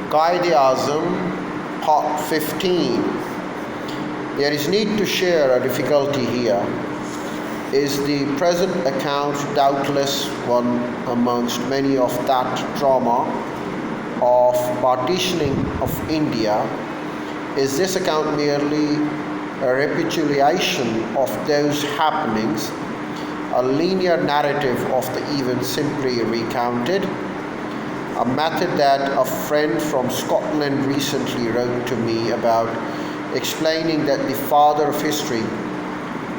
Quaid Azam, Part 15. There is need to share a difficulty here. Is the present account doubtless one amongst many of that drama of partitioning of India? Is this account merely a recapitulation of those happenings, a linear narrative of the events simply recounted? A method that a friend from Scotland recently wrote to me about, explaining that the father of history,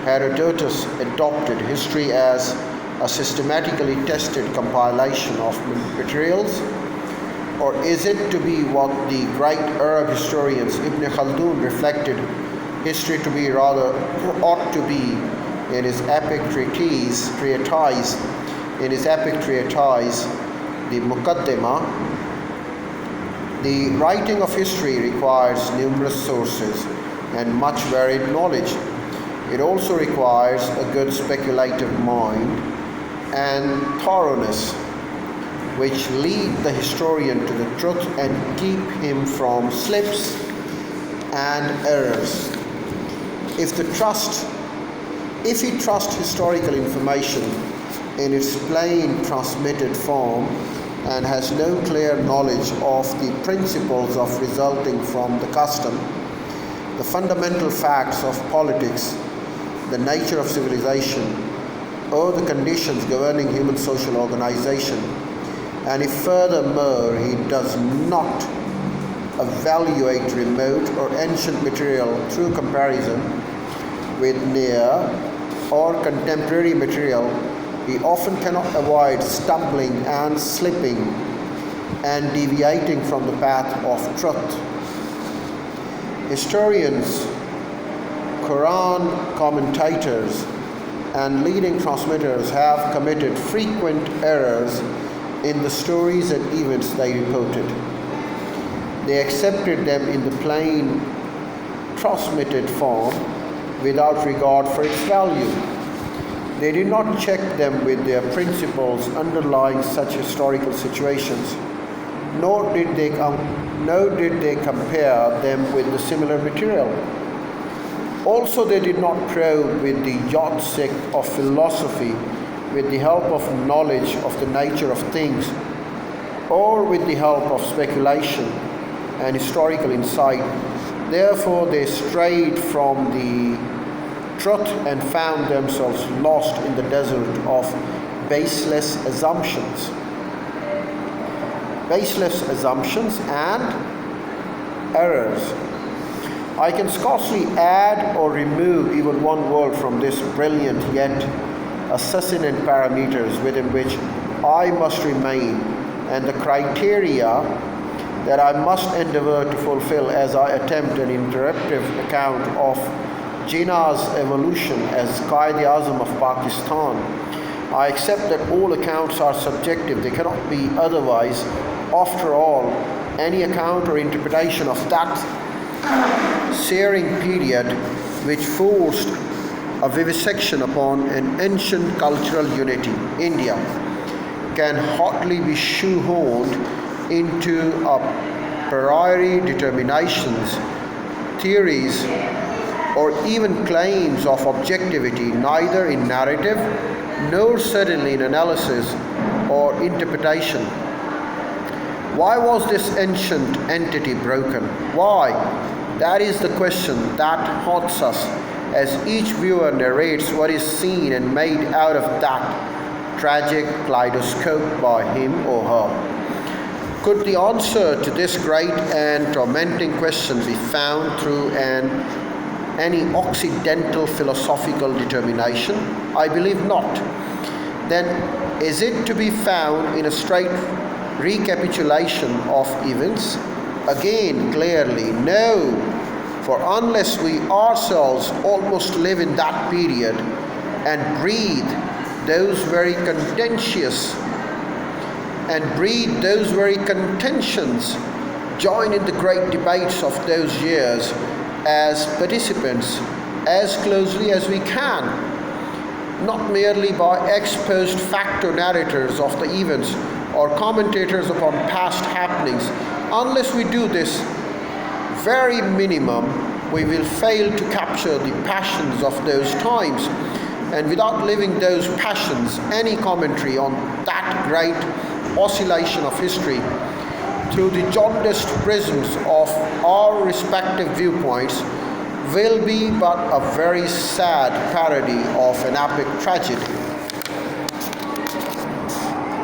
Herodotus, adopted history as a systematically tested compilation of materials? Or is it to be what the great Arab historians Ibn Khaldun reflected history to be, rather ought to be, in his epic treatise, the Muqaddimah? The writing of history requires numerous sources and much varied knowledge. It also requires a good speculative mind and thoroughness, which lead the historian to the truth and keep him from slips and errors. If he trusts historical information in its plain transmitted form and has no clear knowledge of the principles of resulting from the custom, the fundamental facts of politics, the nature of civilization, or the conditions governing human social organization, and if furthermore he does not evaluate remote or ancient material through comparison with near or contemporary material, he often cannot avoid stumbling and slipping and deviating from the path of truth. Historians, Quran commentators, and leading transmitters have committed frequent errors in the stories and events they reported. They accepted them in the plain transmitted form without regard for its value. They did not check them with their principles underlying such historical situations, nor did they compare them with the similar material. Also, they did not probe with the yardstick of philosophy, with the help of knowledge of the nature of things, or with the help of speculation and historical insight. Therefore, they strayed from the truth and found themselves lost in the desert of baseless assumptions and errors. I can scarcely add or remove even one word from this brilliant yet assassinate parameters within which I must remain, and the criteria that I must endeavor to fulfill as I attempt an interpretive account of Jinnah's evolution as Quaid Azam of Pakistan. I accept that all accounts are subjective. They cannot be otherwise. After all, any account or interpretation of that searing period which forced a vivisection upon an ancient cultural unity, India, can hardly be shoehorned into a priori determinations, theories, or even claims of objectivity, neither in narrative nor certainly in analysis or interpretation. Why was this ancient entity broken? Why? That is the question that haunts us as each viewer narrates what is seen and made out of that tragic kaleidoscope by him or her. Could the answer to this great and tormenting question be found through any occidental philosophical determination? I believe not. Then is it to be found in a straight recapitulation of events? Again, clearly, no. For unless we ourselves almost live in that period and breathe those very contentions, join in the great debates of those years as participants as closely as we can, not merely by ex post facto narrators of the events or commentators upon past happenings, unless we do this very minimum, we will fail to capture the passions of those times. And without living those passions, any commentary on that great oscillation of history through the jaundiced prisms of our respective viewpoints will be but a very sad parody of an epic tragedy.